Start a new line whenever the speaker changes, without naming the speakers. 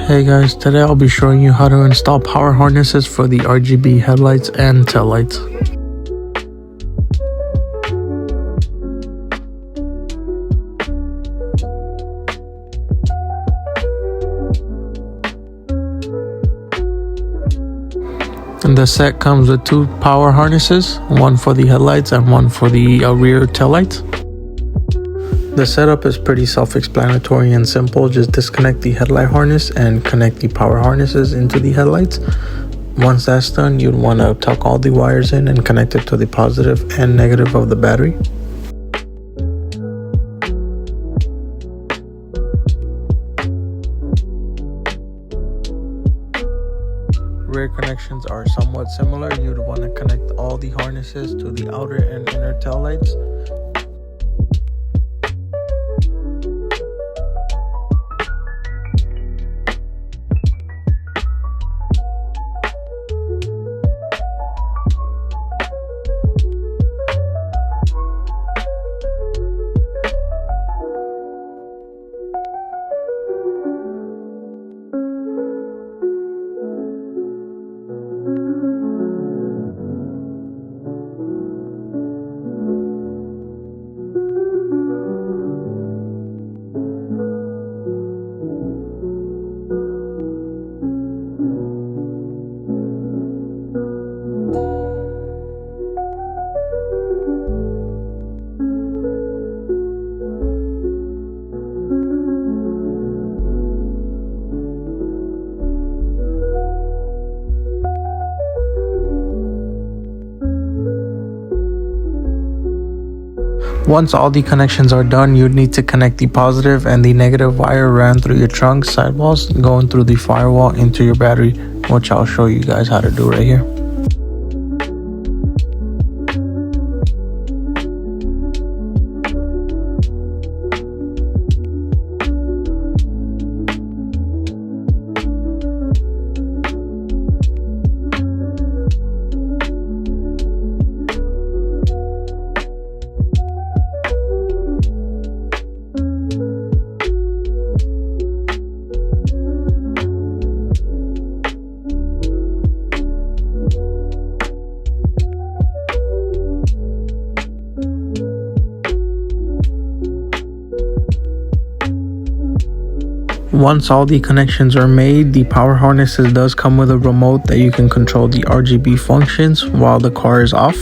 Hey guys, today I'll be showing you how to install power harnesses for the RGB headlights and taillights. And the set comes with two power harnesses, one for the headlights and one for the rear taillights. The setup is pretty self-explanatory and simple. Just disconnect the headlight harness and connect the power harnesses into the headlights. Once that's done, you'd want to tuck all the wires in and connect it to the positive and negative of the battery. Rear connections are somewhat similar. You'd want to connect all the harnesses to the outer and inner taillights. Once all the connections are done, you'd need to connect the positive and the negative wire ran through your trunk sidewalls, going through the firewall into your battery, which I'll show you guys how to do right here. Once all the connections are made, the power harnesses does come with a remote that you can control the RGB functions while the car is off.